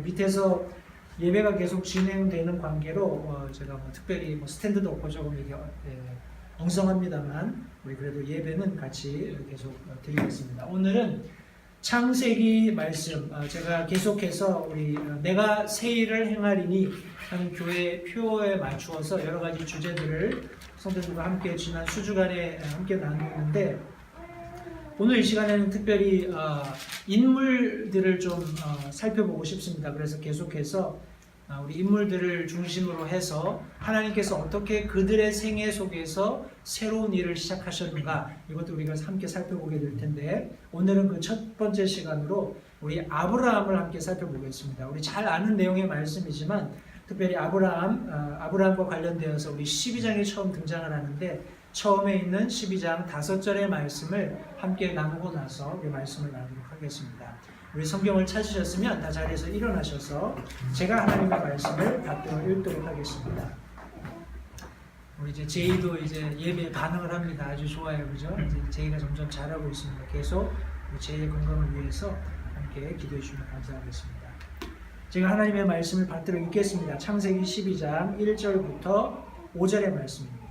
밑에서 예배가 계속 진행되는 관계로 제가 특별히 스탠드도 없고 조금 이게 엉성합니다만 우리 그래도 예배는 같이 계속 드리겠습니다. 오늘은 창세기 말씀, 제가 계속해서 우리 내가 새 일을 행하리니 하는 교회 표에 맞추어서 여러 가지 주제들을 성도들과 함께 지난 수주간에 함께 나누는데, 오늘 이 시간에는 특별히 인물들을 좀 살펴보고 싶습니다. 그래서 계속해서 우리 인물들을 중심으로 해서 하나님께서 어떻게 그들의 생애 속에서 새로운 일을 시작하셨는가, 이것도 우리가 함께 살펴보게 될 텐데, 오늘은 그 첫 번째 시간으로 우리 아브라함을 함께 살펴보겠습니다. 우리 잘 아는 내용의 말씀이지만 특별히 아브라함과 관련되어서 우리 12장에 처음 등장을 하는데, 처음에 있는 12장 5절의 말씀을 함께 나누고 나서 그 말씀을 나누도록 하겠습니다. 우리 성경을 찾으셨으면 다 자리에서 일어나셔서 제가 하나님의 말씀을 받들어 읽도록 하겠습니다. 우리 이제 제이도 이제 예배에 반응을 합니다. 아주 좋아요, 그죠? 이제 제이가 점점 잘하고 있습니다. 계속 제이의 건강을 위해서 함께 기도해 주시면 감사하겠습니다. 제가 하나님의 말씀을 받들어 읽겠습니다. 창세기 12장 1절부터 5절의 말씀입니다.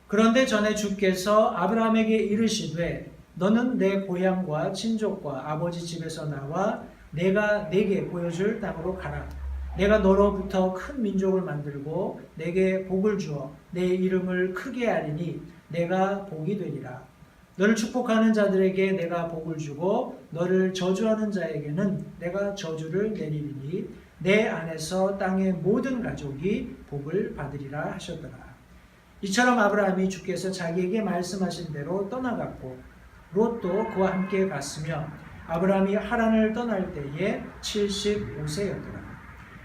그런데 전에 주께서 아브라함에게 이르시되 너는 내 고향과 친족과 아버지 집에서 나와 내가 네게 보여줄 땅으로 가라. 내가 너로부터 큰 민족을 만들고 내게 복을 주어 내 이름을 크게 하리니 내가 복이 되리라. 너를 축복하는 자들에게 내가 복을 주고 너를 저주하는 자에게는 내가 저주를 내리리니 내 안에서 땅의 모든 가족이 복을 받으리라 하셨더라. 이처럼 아브라함이 주께서 자기에게 말씀하신 대로 떠나갔고 롯도 그와 함께 갔으며 아브라함이 하란을 떠날 때에 75세였더라.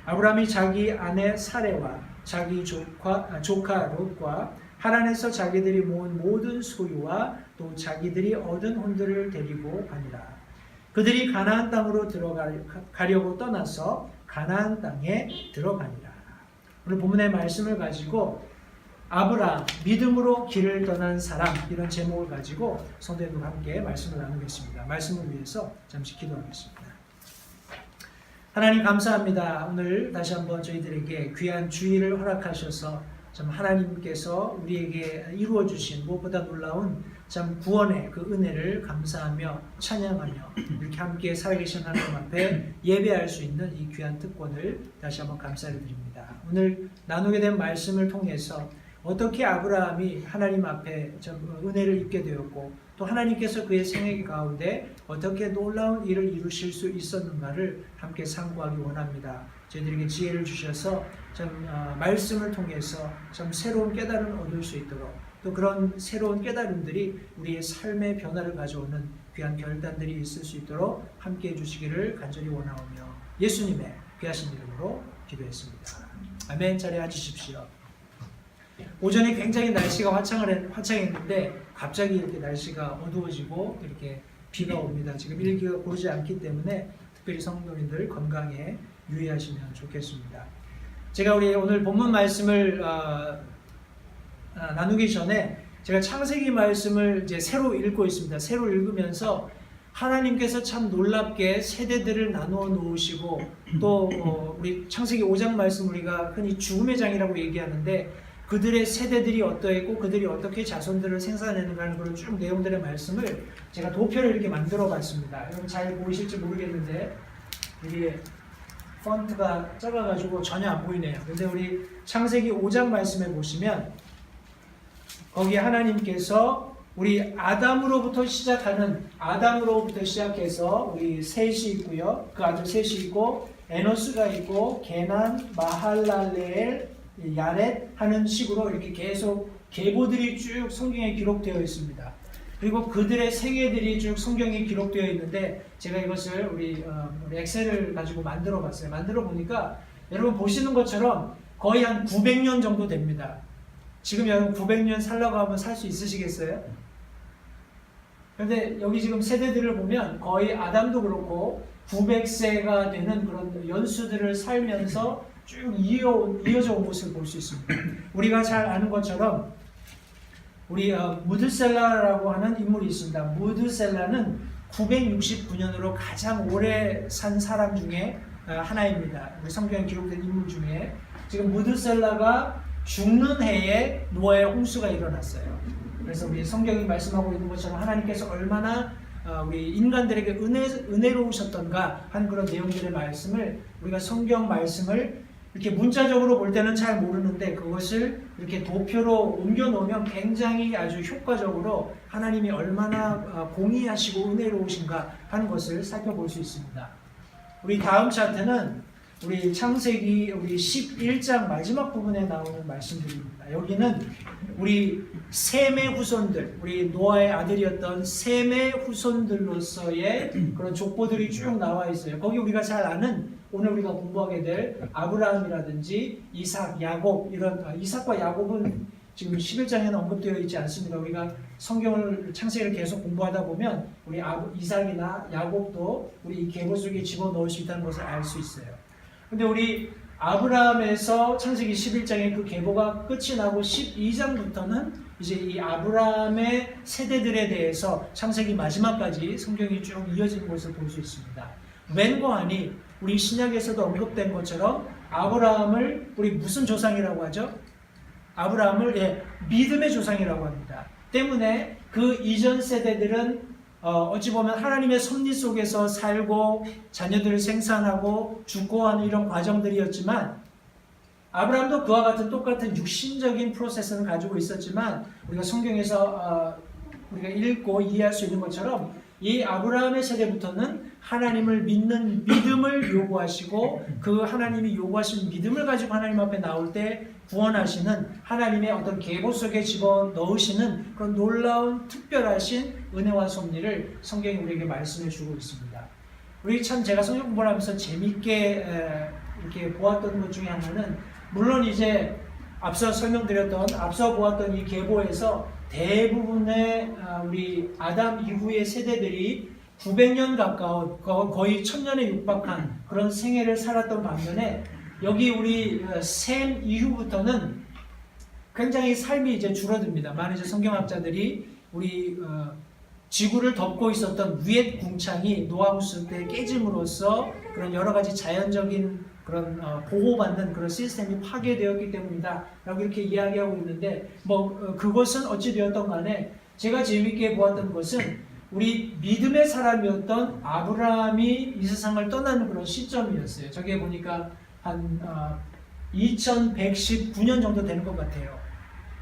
아브라함이 자기 아내 사레와 자기 조카 롯과 하란에서 자기들이 모은 모든 소유와 또 자기들이 얻은 혼들을 데리고 가니라. 그들이 가나안 땅으로 들어가려고 떠나서 가나안 땅에 들어가니라. 오늘 본문의 말씀을 가지고 아브라함, 믿음으로 길을 떠난 사람, 이런 제목을 가지고 성도님과 함께 말씀을 나누겠습니다. 말씀을 위해서 잠시 기도하겠습니다. 하나님 감사합니다. 오늘 다시 한번 저희들에게 귀한 주의를 허락하셔서 참 하나님께서 우리에게 이루어 주신 무엇보다 놀라운 참 구원의 그 은혜를 감사하며 찬양하며 이렇게 함께 살아계신 하나님 앞에 예배할 수 있는 이 귀한 특권을 다시 한번 감사를 드립니다. 오늘 나누게 된 말씀을 통해서 어떻게 아브라함이 하나님 앞에 은혜를 입게 되었고 또 하나님께서 그의 생애 가운데 어떻게 놀라운 일을 이루실 수 있었는가를 함께 상고하기 원합니다. 저희들에게 지혜를 주셔서 말씀을 통해서 새로운 깨달음을 얻을 수 있도록, 또 그런 새로운 깨달음들이 우리의 삶의 변화를 가져오는 귀한 결단들이 있을 수 있도록 함께 해주시기를 간절히 원하오며 예수님의 귀하신 이름으로 기도했습니다. 아멘. 자리에 앉으십시오. 오전에 굉장히 날씨가 화창했는데 갑자기 이렇게 날씨가 어두워지고 이렇게 비가 옵니다. 지금 일기가 고르지 않기 때문에 특별히 성도님들 건강에 유의하시면 좋겠습니다. 제가 우리 오늘 본문 말씀을 나누기 전에 제가 창세기 말씀을 이제 새로 읽고 있습니다. 새로 읽으면서 하나님께서 참 놀랍게 세대들을 나누어 놓으시고 또 우리 창세기 5장 말씀 우리가 흔히 죽음의 장이라고 얘기하는데 그들의 세대들이 어떠했고 그들이 어떻게 자손들을 생산해내는가 하는 그런 쭉 내용들의 말씀을 제가 도표를 이렇게 만들어 봤습니다. 여러분 잘 보이실지 모르겠는데 이게 폰트가 작아가지고 전혀 안 보이네요. 근데 우리 창세기 5장 말씀에 보시면 거기 하나님께서 우리 아담으로부터 시작해서 우리 셋이 있고요. 그 아들 셋이 있고 에노스가 있고 게난, 마할랄레엘, 야렛 하는 식으로 이렇게 계속 계보들이 쭉 성경에 기록되어 있습니다. 그리고 그들의 생애들이 쭉 성경에 기록되어 있는데 제가 이것을 우리 엑셀을 가지고 만들어 봤어요. 만들어 보니까 여러분 보시는 것처럼 거의 한 900년 정도 됩니다. 지금 여러분 900년 살라고 하면 살 수 있으시겠어요? 그런데 여기 지금 세대들을 보면 거의 아담도 그렇고 900세가 되는 그런 연수들을 살면서 쭉 이어져 온 모습을 볼 수 있습니다. 우리가 잘 아는 것처럼 우리 무드셀라라고 하는 인물이 있습니다. 무드셀라는 969년으로 가장 오래 산 사람 중에 하나입니다. 우리 성경에 기록된 인물 중에. 지금 무드셀라가 죽는 해에 노아의 홍수가 일어났어요. 그래서 우리 성경이 말씀하고 있는 것처럼 하나님께서 얼마나 우리 인간들에게 은혜로우셨던가 하는 그런 내용들의 말씀을, 우리가 성경 말씀을 이렇게 문자적으로 볼 때는 잘 모르는데 그것을 이렇게 도표로 옮겨 놓으면 굉장히 아주 효과적으로 하나님이 얼마나 공의하시고 은혜로우신가 하는 것을 살펴볼 수 있습니다. 우리 다음 차트는 우리 창세기 우리 11장 마지막 부분에 나오는 말씀들입니다. 여기는 우리 셈의 후손들, 우리 노아의 아들이었던 셈의 후손들로서의 그런 족보들이 쭉 나와 있어요. 거기 우리가 잘 아는, 오늘 우리가 공부하게 될 아브라함이라든지 이삭, 야곱, 이런 이삭과 야곱은 지금 11장에는 언급되어 있지 않습니다. 우리가 성경을, 창세기를 계속 공부하다 보면 우리 이삭이나 야곱도 우리 이 계보 속에 집어넣을 수 있다는 것을 알 수 있어요. 근데 우리 아브라함에서 창세기 11장에 그 계보가 끝이 나고 12장부터는 이제 이 아브라함의 세대들에 대해서 창세기 마지막까지 성경이 쭉 이어지는 것을 볼 수 있습니다. 웬과 아니 우리 신약에서도 언급된 것처럼 아브라함을 우리 무슨 조상이라고 하죠? 아브라함을 믿음의 조상이라고 합니다. 때문에 그 이전 세대들은 어찌 보면 하나님의 섭리 속에서 살고 자녀들을 생산하고 죽고 하는 이런 과정들이었지만, 아브라함도 그와 같은 똑같은 육신적인 프로세스는 가지고 있었지만, 우리가 성경에서 우리가 읽고 이해할 수 있는 것처럼 이 아브라함의 세대부터는 하나님을 믿는 믿음을 요구하시고, 그 하나님이 요구하신 믿음을 가지고 하나님 앞에 나올 때 구원하시는 하나님의 어떤 계보 속에 집어넣으시는 그런 놀라운 특별하신 은혜와 섭리를 성경이 우리에게 말씀해 주고 있습니다. 우리 참 제가 성경 공부를 하면서 재밌게 이렇게 보았던 것 중에 하나는, 물론 이제 앞서 보았던 이 계보에서 대부분의 우리 아담 이후의 세대들이 900년 가까운, 거의 1000년에 육박한 그런 생애를 살았던 반면에, 여기 우리 셈 이후부터는 굉장히 삶이 이제 줄어듭니다. 많은 이제 성경학자들이 우리 지구를 덮고 있었던 위엣 궁창이 노아 홍수 때 깨짐으로써 그런 여러 가지 자연적인 그런 보호받는 그런 시스템이 파괴되었기 때문이다 라고 이렇게 이야기하고 있는데, 그것은 어찌 되었던 간에 제가 재미있게 보았던 것은 우리 믿음의 사람이었던 아브라함이 이 세상을 떠나는 그런 시점이었어요. 저게 보니까 한 2119년 정도 되는 것 같아요.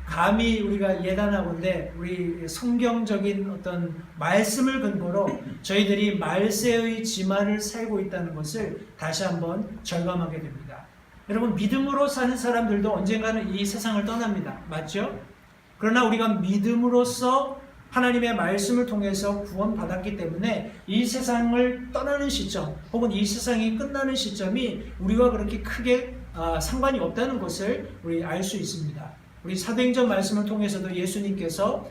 감히 우리가 예단하건대 우리 성경적인 어떤 말씀을 근거로 저희들이 말세의 지만을 살고 있다는 것을 다시 한번 절감하게 됩니다. 여러분, 믿음으로 사는 사람들도 언젠가는 이 세상을 떠납니다. 맞죠? 그러나 우리가 믿음으로써 하나님의 말씀을 통해서 구원받았기 때문에 이 세상을 떠나는 시점, 혹은 이 세상이 끝나는 시점이 우리와 그렇게 크게 상관이 없다는 것을 우리 알 수 있습니다. 우리 사도행전 말씀을 통해서도 예수님께서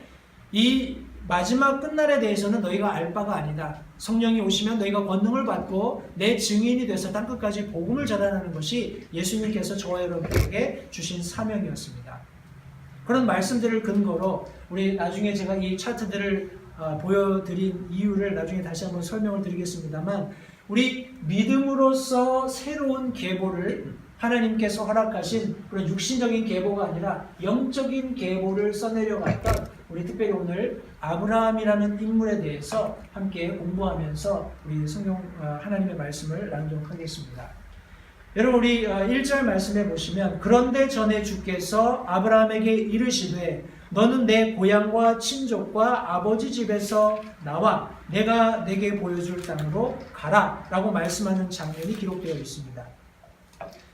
이 마지막 끝날에 대해서는 너희가 알 바가 아니다. 성령이 오시면 너희가 권능을 받고 내 증인이 돼서 땅끝까지 복음을 전하는 것이 예수님께서 저와 여러분에게 주신 사명이었습니다. 그런 말씀들을 근거로 우리 나중에 제가 이 차트들을 보여드린 이유를 나중에 다시 한번 설명을 드리겠습니다만, 우리 믿음으로써 새로운 계보를 하나님께서 허락하신 그런 육신적인 계보가 아니라 영적인 계보를 써내려갔던, 우리 특별히 오늘 아브라함이라는 인물에 대해서 함께 공부하면서 우리 성경 하나님의 말씀을 낭독하겠습니다. 여러분, 우리 1절 말씀해 보시면, 그런데 전에 주께서 아브라함에게 이르시되 너는 내 고향과 친족과 아버지 집에서 나와 내가 내게 보여줄 땅으로 가라 라고 말씀하는 장면이 기록되어 있습니다.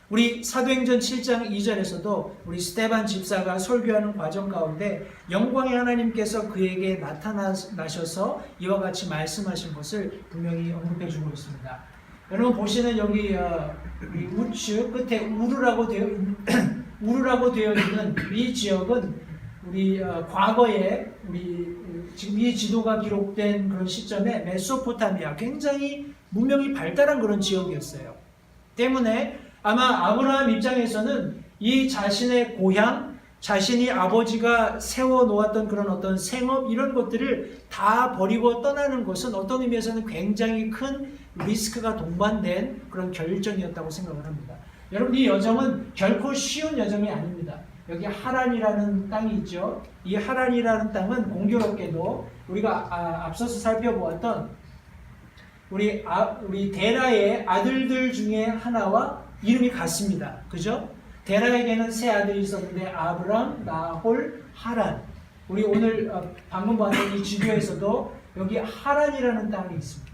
우리 사도행전 7장 2절에서도 우리 스데반 집사가 설교하는 과정 가운데 영광의 하나님께서 그에게 나타나셔서 이와 같이 말씀하신 것을 분명히 언급해 주고 있습니다. 여러분 보시는 여기 우측 끝에 우르라고 되어 있는 이 지역은 우리 과거에 우리 지금 이 지도가 기록된 그런 시점에 메소포타미아, 굉장히 문명이 발달한 그런 지역이었어요. 때문에 아마 아브라함 입장에서는 이 자신의 고향, 자신이 아버지가 세워놓았던 그런 어떤 생업 이런 것들을 다 버리고 떠나는 것은 어떤 의미에서는 굉장히 큰 리스크가 동반된 그런 결정이었다고 생각을 합니다. 여러분, 이 여정은 결코 쉬운 여정이 아닙니다. 여기 하란이라는 땅이 있죠. 이 하란이라는 땅은 공교롭게도 우리가 앞서서 살펴보았던 우리 데라의 아들들 중에 하나와 이름이 같습니다. 그죠? 데라에게는 세 아들이 있었는데 아브람, 나홀, 하란. 우리 오늘 방금 봤던 이 지도에서도 여기 하란이라는 땅이 있습니다.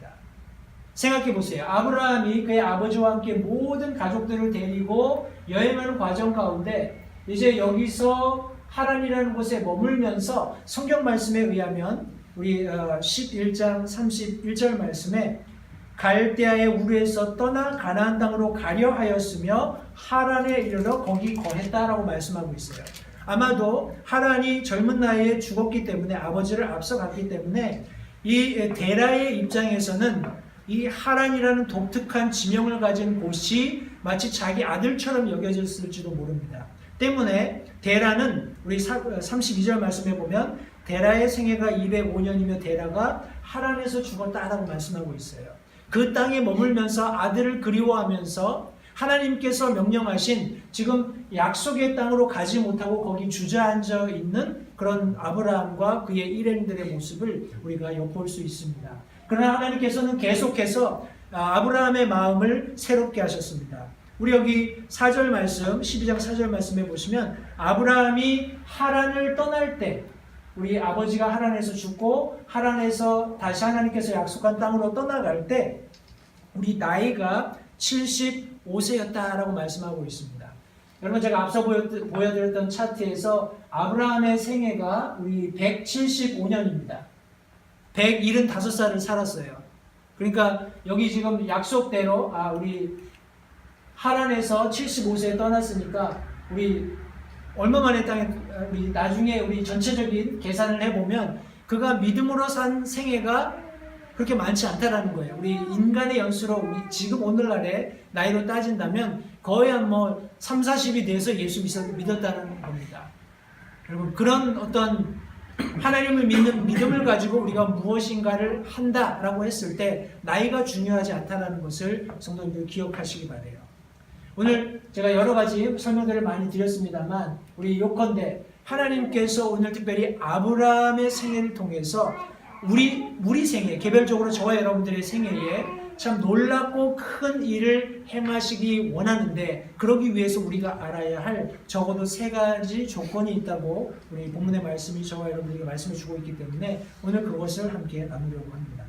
생각해 보세요. 아브라함이 그의 아버지와 함께 모든 가족들을 데리고 여행하는 과정 가운데 이제 여기서 하란이라는 곳에 머물면서 성경 말씀에 의하면 우리 11장 31절 말씀에 갈대아의 우르에서 떠나 가나안 땅으로 가려 하였으며 하란에 이르러 거기 거했다라고 말씀하고 있어요. 아마도 하란이 젊은 나이에 죽었기 때문에 아버지를 앞서갔기 때문에 이 데라의 입장에서는 이 하란이라는 독특한 지명을 가진 곳이 마치 자기 아들처럼 여겨졌을지도 모릅니다. 때문에 데라는 우리 32절 말씀에 보면 데라의 생애가 205년이며 데라가 하란에서 죽었다라고 말씀하고 있어요. 그 땅에 머물면서 아들을 그리워하면서 하나님께서 명령하신 지금 약속의 땅으로 가지 못하고 거기 주저앉아 있는 그런 아브라함과 그의 일행들의 모습을 우리가 엿볼 수 있습니다. 그러나 하나님께서는 계속해서 아브라함의 마음을 새롭게 하셨습니다. 우리 여기 4절 말씀, 12장 4절 말씀에 보시면 아브라함이 하란을 떠날 때 우리 아버지가 하란에서 죽고 하란에서 다시 하나님께서 약속한 땅으로 떠나갈 때 우리 나이가 75세였다라고 말씀하고 있습니다. 여러분, 제가 앞서 보여드렸던 차트에서 아브라함의 생애가 우리 175년입니다. 175살을 살았어요. 그러니까 여기 지금 약속대로 우리 하란에서 75세에 떠났으니까 우리 얼마 만에 땅에 우리 나중에 우리 전체적인 계산을 해보면 그가 믿음으로 산 생애가 그렇게 많지 않다라는 거예요. 우리 인간의 연수로 우리 지금 오늘날의 나이로 따진다면 거의 한 3, 40이 돼서 예수 믿었다는 겁니다. 여러분, 그런 어떤 하나님을 믿는 믿음을 가지고 우리가 무엇인가를 한다라고 했을 때 나이가 중요하지 않다는 것을 성도님들 기억하시기 바라요. 오늘 제가 여러 가지 설명들을 많이 드렸습니다만 우리 요컨대 하나님께서 오늘 특별히 아브라함의 생애를 통해서 우리 생애, 개별적으로 저와 여러분들의 생애에 참 놀랍고 큰 일을 행하시기 원하는데 그러기 위해서 우리가 알아야 할 적어도 3가지 조건이 있다고 우리 본문의 말씀이 저와 여러분들에게 말씀해 주고 있기 때문에 오늘 그것을 함께 나누려고 합니다.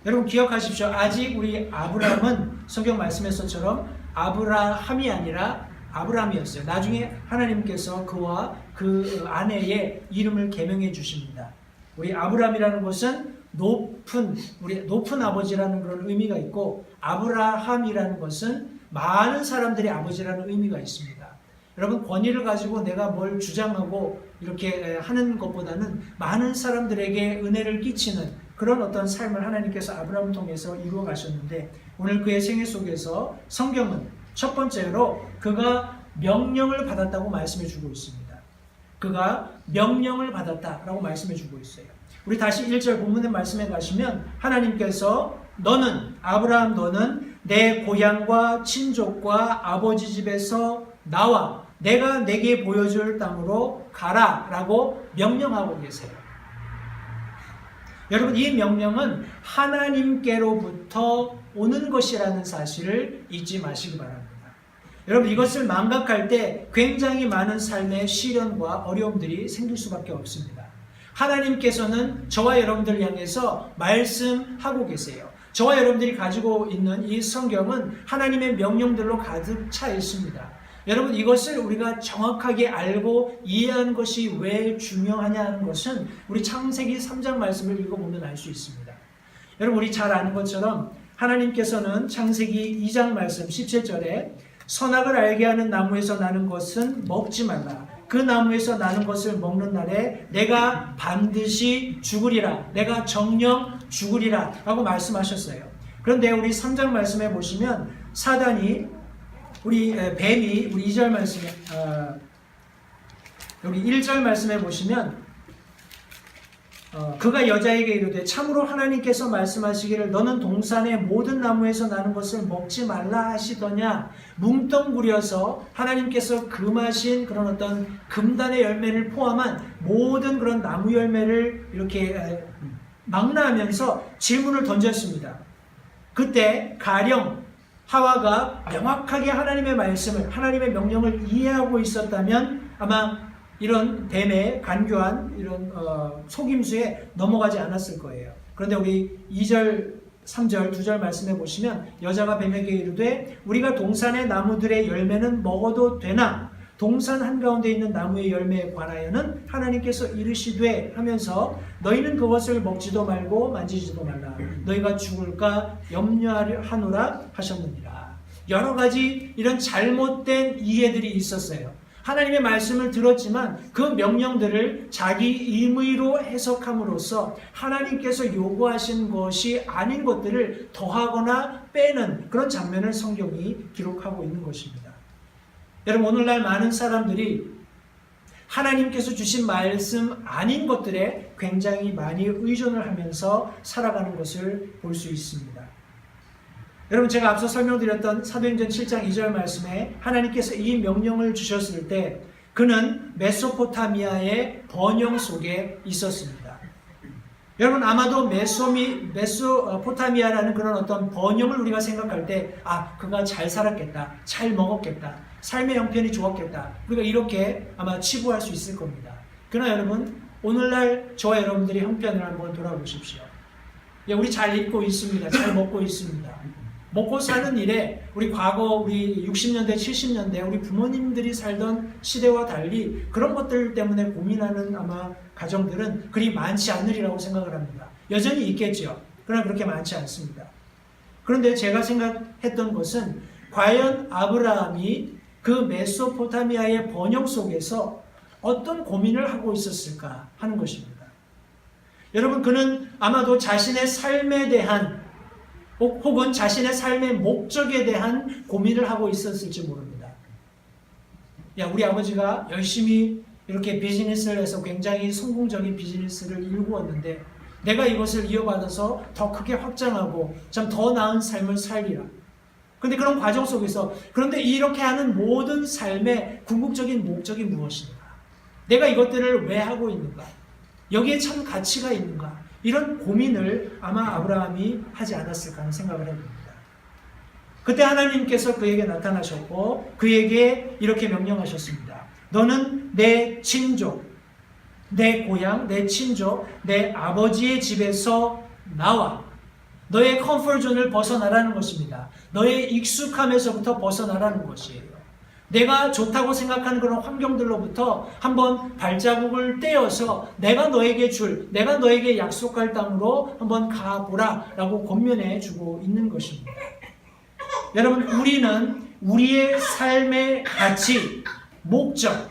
여러분 기억하십시오. 아직 우리 아브라함은 성경 말씀에서처럼 아브라함이 아니라 아브라함이었어요. 나중에 하나님께서 그와 그 아내의 이름을 개명해 주십니다. 우리 아브라함이라는 것은 높은 아버지라는 그런 의미가 있고 아브라함이라는 것은 많은 사람들의 아버지라는 의미가 있습니다. 여러분, 권위를 가지고 내가 뭘 주장하고 이렇게 하는 것보다는 많은 사람들에게 은혜를 끼치는 그런 어떤 삶을 하나님께서 아브라함을 통해서 이루어 가셨는데 오늘 그의 생애 속에서 성경은 첫 번째로 그가 명령을 받았다고 말씀해 주고 있습니다. 그가 명령을 받았다라고 말씀해 주고 있어요. 우리 다시 1절 본문의 말씀에 가시면 하나님께서 아브라함 너는 내 고향과 친족과 아버지 집에서 나와 내가 내게 보여줄 땅으로 가라 라고 명령하고 계세요. 여러분, 이 명령은 하나님께로부터 오는 것이라는 사실을 잊지 마시기 바랍니다. 여러분, 이것을 망각할 때 굉장히 많은 삶의 시련과 어려움들이 생길 수밖에 없습니다. 하나님께서는 저와 여러분들을 향해서 말씀하고 계세요. 저와 여러분들이 가지고 있는 이 성경은 하나님의 명령들로 가득 차 있습니다. 여러분, 이것을 우리가 정확하게 알고 이해하는 것이 왜 중요하냐 하는 것은 우리 창세기 3장 말씀을 읽어보면 알 수 있습니다. 여러분, 우리 잘 아는 것처럼 하나님께서는 창세기 2장 말씀 17절에 선악을 알게 하는 나무에서 나는 것은 먹지 말라. 그 나무에서 나는 것을 먹는 날에 내가 반드시 죽으리라. 내가 정녕 죽으리라 라고 말씀하셨어요. 그런데 우리 3장 말씀에 보시면 사단이 뱀이 우리 2절 말씀에 여기 1절 말씀해 보시면 그가 여자에게 이르되 참으로 하나님께서 말씀하시기를 너는 동산의 모든 나무에서 나는 것을 먹지 말라 하시더냐. 뭉뚱그려서 하나님께서 금하신 그런 어떤 금단의 열매를 포함한 모든 그런 나무 열매를 이렇게 망라하면서 질문을 던졌습니다. 그때 가령 하와가 명확하게 하나님의 말씀을, 하나님의 명령을 이해하고 있었다면 아마 이런 뱀의 간교한 이런 속임수에 넘어가지 않았을 거예요. 그런데 우리 2절, 3절, 2절 말씀해 보시면 여자가 뱀에게 이르되 우리가 동산의 나무들의 열매는 먹어도 되나 동산 한가운데 있는 나무의 열매에 관하여는 하나님께서 이르시되 하면서 너희는 그것을 먹지도 말고 만지지도 말라. 너희가 죽을까 염려하노라 하셨느니라. 여러 가지 이런 잘못된 이해들이 있었어요. 하나님의 말씀을 들었지만 그 명령들을 자기 임의로 해석함으로써 하나님께서 요구하신 것이 아닌 것들을 더하거나 빼는 그런 장면을 성경이 기록하고 있는 것입니다. 여러분, 오늘날 많은 사람들이 하나님께서 주신 말씀 아닌 것들에 굉장히 많이 의존을 하면서 살아가는 것을 볼 수 있습니다. 여러분, 제가 앞서 설명드렸던 사도행전 7장 2절 말씀에 하나님께서 이 명령을 주셨을 때 그는 메소포타미아의 번영 속에 있었습니다. 여러분, 아마도 메소포타미아라는 그런 어떤 번영을 우리가 생각할 때 그가 잘 살았겠다, 잘 먹었겠다, 삶의 형편이 좋았겠다, 우리가 이렇게 아마 치부할 수 있을 겁니다. 그러나 여러분, 오늘날 저와 여러분들의 형편을 한번 돌아보십시오. 우리 잘 입고 있습니다. 잘 먹고 있습니다. 먹고 사는 일에 우리 과거 우리 60년대 70년대 우리 부모님들이 살던 시대와 달리 그런 것들 때문에 고민하는 아마 가정들은 그리 많지 않으리라고 생각을 합니다. 여전히 있겠죠. 그러나 그렇게 많지 않습니다. 그런데 제가 생각했던 것은 과연 아브라함이 그 메소포타미아의 번영 속에서 어떤 고민을 하고 있었을까 하는 것입니다. 여러분, 그는 아마도 자신의 삶에 대한 혹은 자신의 삶의 목적에 대한 고민을 하고 있었을지 모릅니다. 우리 아버지가 열심히 이렇게 비즈니스를 해서 굉장히 성공적인 비즈니스를 일구었는데 내가 이것을 이어받아서 더 크게 확장하고 참 더 나은 삶을 살리라. 그런데 그런 과정 속에서 그런데 이렇게 하는 모든 삶의 궁극적인 목적이 무엇인가? 내가 이것들을 왜 하고 있는가? 여기에 참 가치가 있는가? 이런 고민을 아마 아브라함이 하지 않았을까 하는 생각을 해봅니다. 그때 하나님께서 그에게 나타나셨고 그에게 이렇게 명령하셨습니다. 너는 내 친족, 내 고향, 내 친족, 내 아버지의 집에서 나와. 너의 컴포트존을 벗어나라는 것입니다. 너의 익숙함에서부터 벗어나라는 것이에요. 내가 좋다고 생각하는 그런 환경들로부터 한번 발자국을 떼어서 내가 너에게 약속할 땅으로 한번 가보라 라고 권면해 주고 있는 것입니다. 여러분, 우리는 우리의 삶의 가치, 목적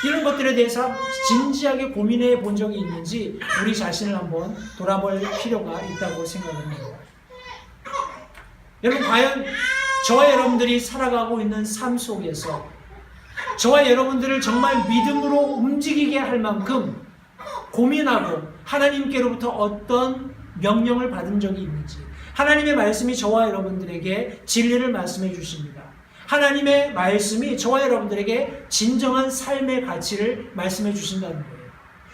이런 것들에 대해서 진지하게 고민해 본 적이 있는지 우리 자신을 한번 돌아볼 필요가 있다고 생각합니다. 여러분, 과연 저와 여러분들이 살아가고 있는 삶 속에서 저와 여러분들을 정말 믿음으로 움직이게 할 만큼 고민하고 하나님께로부터 어떤 명령을 받은 적이 있는지, 하나님의 말씀이 저와 여러분들에게 진리를 말씀해 주십니다. 하나님의 말씀이 저와 여러분들에게 진정한 삶의 가치를 말씀해 주신다는 거예요.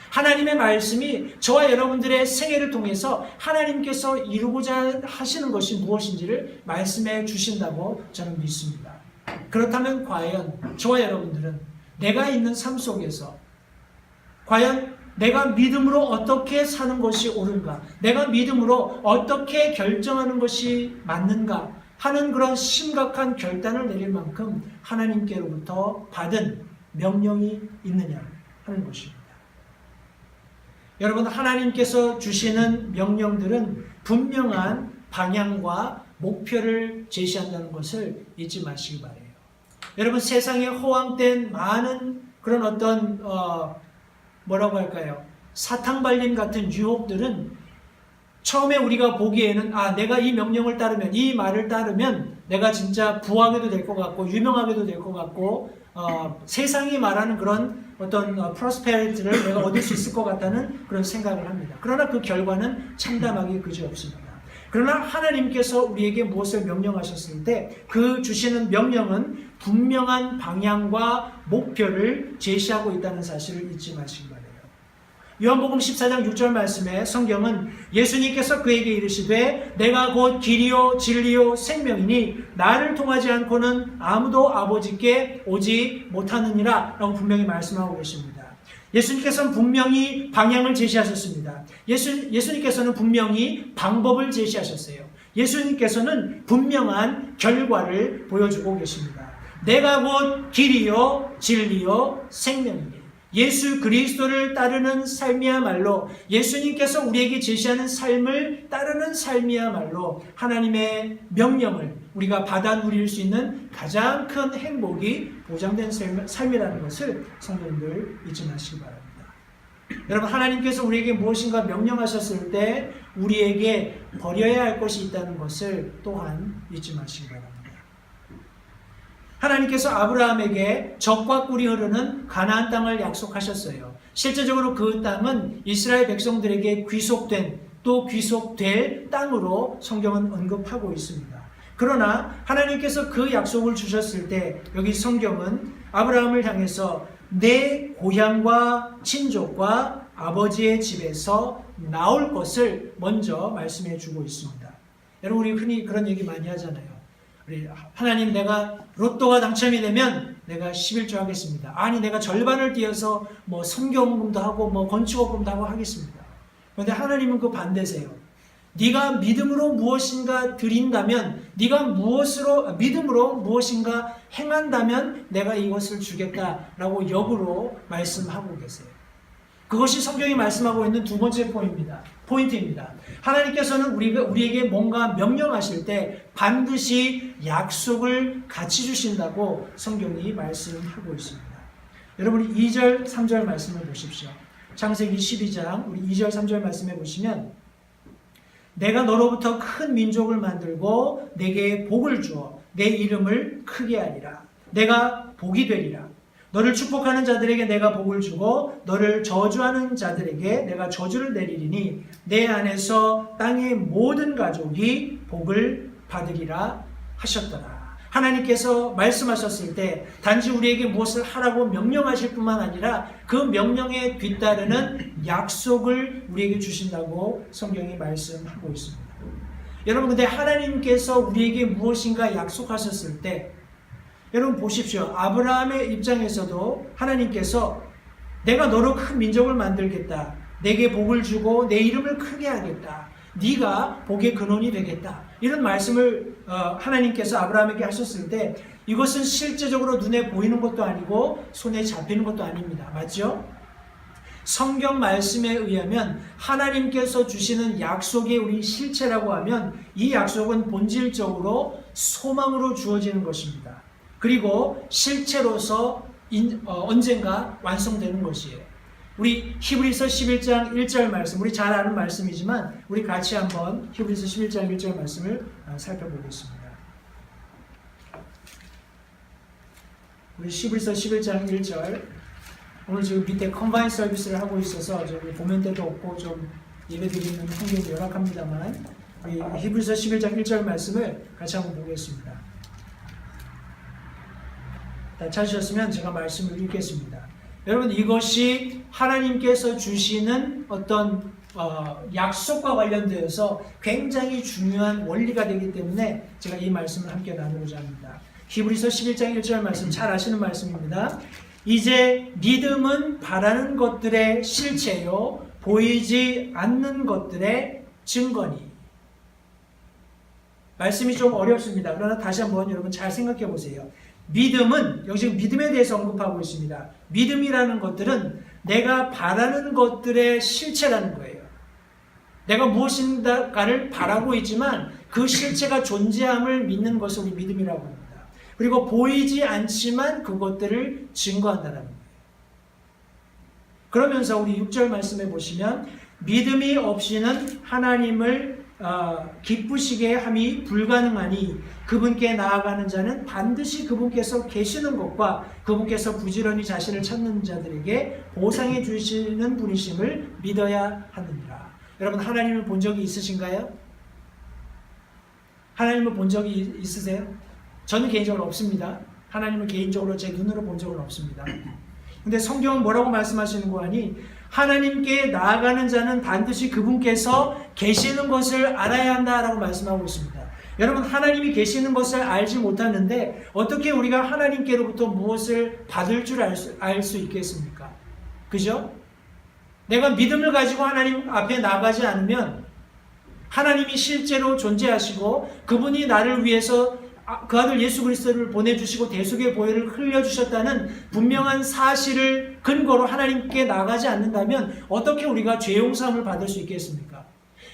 하나님의 말씀이 저와 여러분들의 생애를 통해서 하나님께서 이루고자 하시는 것이 무엇인지를 말씀해 주신다고 저는 믿습니다. 그렇다면 과연 저와 여러분들은 내가 있는 삶 속에서 과연 내가 믿음으로 어떻게 사는 것이 옳은가, 내가 믿음으로 어떻게 결정하는 것이 맞는가 하는 그런 심각한 결단을 내릴 만큼 하나님께로부터 받은 명령이 있느냐 하는 것입니다. 여러분, 하나님께서 주시는 명령들은 분명한 방향과 목표를 제시한다는 것을 잊지 마시기 바라요. 여러분, 세상에 허황된 많은 그런 어떤 뭐라고 할까요? 사탕발림 같은 유혹들은 처음에 우리가 보기에는 내가 이 명령을 따르면, 이 말을 따르면 내가 진짜 부하게도 될 것 같고 유명하게도 될 것 같고 세상이 말하는 그런 어떤 프로스페리티를 내가 얻을 수 있을 것 같다는 그런 생각을 합니다. 그러나 그 결과는 참담하기 그지없습니다. 그러나 하나님께서 우리에게 무엇을 명령하셨을 때 그 주시는 명령은 분명한 방향과 목표를 제시하고 있다는 사실을 잊지 마시기 바랍니다. 요한복음 14장 6절 말씀에 성경은 예수님께서 그에게 이르시되 내가 곧 길이요 진리요 생명이니 나를 통하지 않고는 아무도 아버지께 오지 못하느니라 라고 분명히 말씀하고 계십니다. 예수님께서는 분명히 방향을 제시하셨습니다. 예수님께서는 분명히 방법을 제시하셨어요. 예수님께서는 분명한 결과를 보여주고 계십니다. 내가 곧 길이요 진리요 생명이니 예수 그리스도를 따르는 삶이야말로 예수님께서 우리에게 제시하는 삶을 따르는 삶이야말로 하나님의 명령을 우리가 받아 누릴 수 있는 가장 큰 행복이 보장된 삶이라는 것을 성도님들 잊지 마시기 바랍니다. 여러분 하나님께서 우리에게 무엇인가 명령하셨을 때 우리에게 버려야 할 것이 있다는 것을 또한 잊지 마시기 바랍니다. 하나님께서 아브라함에게 적과 꿀이 흐르는 가나안 땅을 약속하셨어요. 실제적으로 그 땅은 이스라엘 백성들에게 귀속된 또 귀속될 땅으로 성경은 언급하고 있습니다. 그러나 하나님께서 그 약속을 주셨을 때 여기 성경은 아브라함을 향해서 내 고향과 친족과 아버지의 집에서 나올 것을 먼저 말씀해 주고 있습니다. 여러분 우리 흔히 그런 얘기 많이 하잖아요. 하나님 내가 로또가 당첨이 되면 내가 11조 하겠습니다. 아니 내가 절반을 띄어서 뭐 선교헌금도 하고 뭐 건축헌금도 하고 하겠습니다. 그런데 하나님은 그 반대세요. 네가 믿음으로 무엇인가 드린다면 네가 믿음으로 무엇인가 행한다면 내가 이것을 주겠다라고 역으로 말씀하고 계세요. 그것이 성경이 말씀하고 있는 두 번째 포인트입니다. 하나님께서는 우리에게 뭔가 명령하실 때 반드시 약속을 같이 주신다고 성경이 말씀하고 있습니다. 여러분 2절, 3절 말씀을 보십시오. 창세기 12장 우리 2절, 3절 말씀해 보시면 내가 너로부터 큰 민족을 만들고 내게 복을 주어 내 이름을 크게 하리라. 내가 복이 되리라. 너를 축복하는 자들에게 내가 복을 주고 너를 저주하는 자들에게 내가 저주를 내리리니 내 안에서 땅의 모든 가족이 복을 받으리라 하셨더라. 하나님께서 말씀하셨을 때 단지 우리에게 무엇을 하라고 명령하실 뿐만 아니라 그 명령에 뒤따르는 약속을 우리에게 주신다고 성경이 말씀하고 있습니다. 여러분 근데 하나님께서 우리에게 무엇인가 약속하셨을 때 여러분 보십시오. 아브라함의 입장에서도 하나님께서 내가 너로 큰 민족을 만들겠다. 내게 복을 주고 내 이름을 크게 하겠다. 네가 복의 근원이 되겠다. 이런 말씀을 하나님께서 아브라함에게 하셨을 때 이것은 실제적으로 눈에 보이는 것도 아니고 손에 잡히는 것도 아닙니다. 맞죠? 성경 말씀에 의하면 하나님께서 주시는 약속의 우리 실체라고 하면 이 약속은 본질적으로 소망으로 주어지는 것입니다. 그리고 실체로서 언젠가 완성되는 것이에요. 우리 히브리서 11장 1절 말씀, 우리 잘 아는 말씀이지만 우리 같이 한번 히브리서 11장 1절 말씀을 살펴보겠습니다. 우리 히브리서 11장 1절 오늘 지금 밑에 컴바인 서비스를 하고 있어서 저기 보면 데도 없고 좀 예배드리는 환경이 열악합니다만 우리 히브리서 11장 1절 말씀을 같이 한번 보겠습니다. 찾으셨으면 제가 말씀을 읽겠습니다. 여러분 이것이 하나님께서 주시는 어떤 약속과 관련되어서 굉장히 중요한 원리가 되기 때문에 제가 이 말씀을 함께 나누고자 합니다. 히브리서 11장 1절 말씀 잘 아시는 말씀입니다. 이제 믿음은 바라는 것들의 실체요 보이지 않는 것들의 증거니. 말씀이 좀 어렵습니다. 그러나 다시 한번 여러분 잘 생각해 보세요. 믿음은 여기 지금 믿음에 대해서 언급하고 있습니다. 믿음이라는 것들은 내가 바라는 것들의 실체라는 거예요. 내가 무엇인가를 바라고 있지만 그 실체가 존재함을 믿는 것을 우리 믿음이라고 합니다. 그리고 보이지 않지만 그것들을 증거한다는 거예요. 그러면서 우리 6절 말씀해 보시면 믿음이 없이는 하나님을 기쁘시게 함이 불가능하니 그분께 나아가는 자는 반드시 그분께서 계시는 것과 그분께서 부지런히 자신을 찾는 자들에게 보상해 주시는 분이심을 믿어야 하느니라. 여러분, 하나님을 본 적이 있으신가요? 하나님을 본 적이 있으세요? 저는 개인적으로 없습니다. 하나님을 개인적으로 제 눈으로 본 적은 없습니다. 근데 성경은 뭐라고 말씀하시는 거 아니? 하나님께 나아가는 자는 반드시 그분께서 계시는 것을 알아야 한다라고 말씀하고 있습니다. 여러분, 하나님이 계시는 것을 알지 못하는데 어떻게 우리가 하나님께로부터 무엇을 받을 줄 알 수 있겠습니까? 그죠? 내가 믿음을 가지고 하나님 앞에 나가지 않으면 하나님이 실제로 존재하시고 그분이 나를 위해서 그 아들 예수 그리스도를 보내주시고 대속의 보혈을 흘려주셨다는 분명한 사실을 근거로 하나님께 나가지 않는다면 어떻게 우리가 죄용서함을 받을 수 있겠습니까?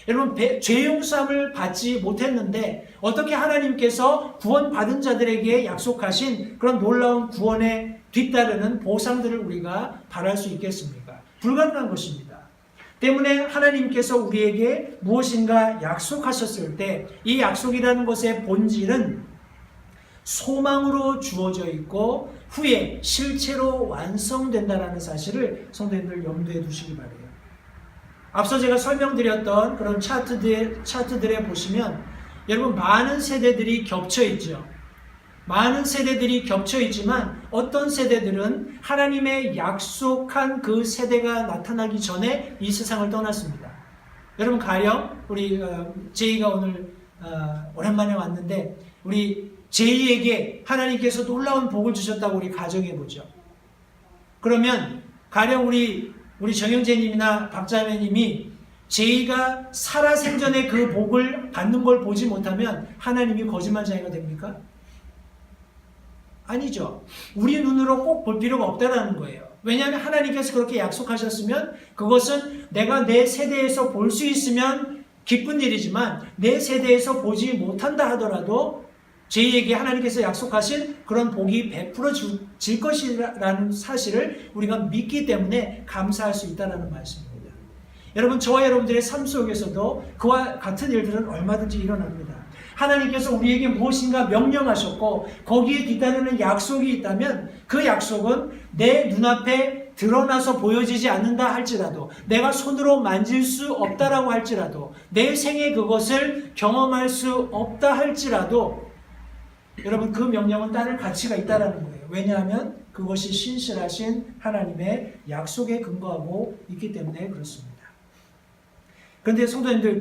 여러분, 죄용서함을 받지 못했는데 어떻게 하나님께서 구원받은 자들에게 약속하신 그런 놀라운 구원에 뒤따르는 보상들을 우리가 바랄 수 있겠습니까? 불가능한 것입니다. 때문에 하나님께서 우리에게 무엇인가 약속하셨을 때 이 약속이라는 것의 본질은 소망으로 주어져 있고 후에 실체로 완성된다는 사실을 성도님들 염두에 두시기 바라요. 앞서 제가 설명드렸던 그런 차트들에 보시면 여러분, 많은 세대들이 겹쳐 있죠. 많은 세대들이 겹쳐 있지만 어떤 세대들은 하나님의 약속한 그 세대가 나타나기 전에 이 세상을 떠났습니다. 여러분, 가령 우리 제이가 오늘 오랜만에 왔는데 우리 제이에게 하나님께서 놀라운 복을 주셨다고 우리 가정해보죠. 그러면 가령 우리 정영재님이나 박자매님이 제이가 살아생전에 그 복을 받는 걸 보지 못하면 하나님이 거짓말쟁이가 됩니까? 아니죠. 우리 눈으로 꼭 볼 필요가 없다라는 거예요. 왜냐하면 하나님께서 그렇게 약속하셨으면 그것은 내가 내 세대에서 볼 수 있으면 기쁜 일이지만 내 세대에서 보지 못한다 하더라도 제이에게 하나님께서 약속하신 그런 복이 베풀어질 것이라는 사실을 우리가 믿기 때문에 감사할 수 있다는 말씀입니다. 여러분, 저와 여러분들의 삶 속에서도 그와 같은 일들은 얼마든지 일어납니다. 하나님께서 우리에게 무엇인가 명령하셨고 거기에 뒤따르는 약속이 있다면 그 약속은 내 눈앞에 드러나서 보여지지 않는다 할지라도, 내가 손으로 만질 수 없다라고 할지라도, 내 생에 그것을 경험할 수 없다 할지라도 여러분, 그 명령은 따를 가치가 있다는 거예요. 왜냐하면 그것이 신실하신 하나님의 약속에 근거하고 있기 때문에 그렇습니다. 그런데 성도님들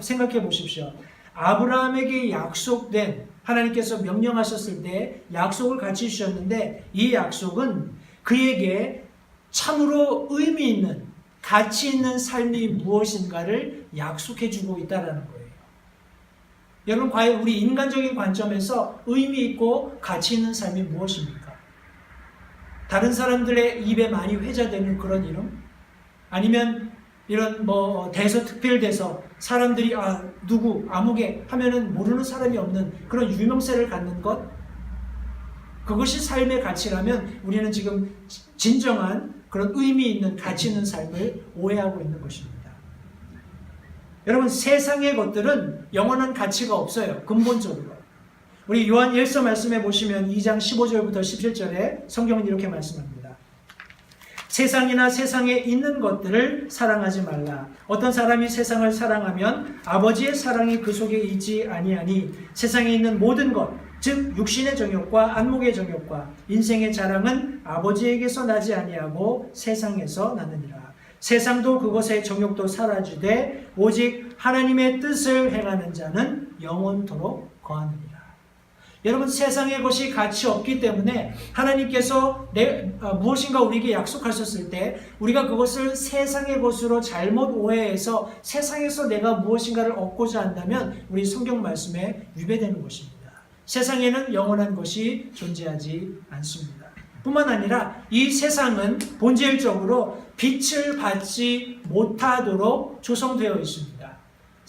생각해 보십시오. 아브라함에게 약속된, 하나님께서 명령하셨을 때 약속을 같이 주셨는데 이 약속은 그에게 참으로 의미 있는, 가치 있는 삶이 무엇인가를 약속해 주고 있다는 거예요. 여러분, 과연 우리 인간적인 관점에서 의미 있고 가치 있는 삶이 무엇입니까? 다른 사람들의 입에 많이 회자되는 그런 이름? 아니면 이런 대서특필돼서 사람들이 누구 아무개 하면은 모르는 사람이 없는 그런 유명세를 갖는 것? 그것이 삶의 가치라면 우리는 지금 진정한 그런 의미 있는 가치 있는 삶을 오해하고 있는 것입니다. 여러분, 세상의 것들은 영원한 가치가 없어요. 근본적으로. 우리 요한 1서 말씀해 보시면 2장 15절부터 17절에 성경은 이렇게 말씀합니다. 세상이나 세상에 있는 것들을 사랑하지 말라. 어떤 사람이 세상을 사랑하면 아버지의 사랑이 그 속에 있지 아니하니 세상에 있는 모든 것, 즉 육신의 정욕과 안목의 정욕과 인생의 자랑은 아버지에게서 나지 아니하고 세상에서 나느니라. 세상도 그것의 정욕도 사라지되 오직 하나님의 뜻을 행하는 자는 영원토록 거하느니라. 여러분, 세상의 것이 가치 없기 때문에 하나님께서 무엇인가 우리에게 약속하셨을 때 우리가 그것을 세상의 것으로 잘못 오해해서 세상에서 내가 무엇인가를 얻고자 한다면 우리 성경 말씀에 위배되는 것입니다. 세상에는 영원한 것이 존재하지 않습니다. 뿐만 아니라 이 세상은 본질적으로 빛을 받지 못하도록 조성되어 있습니다.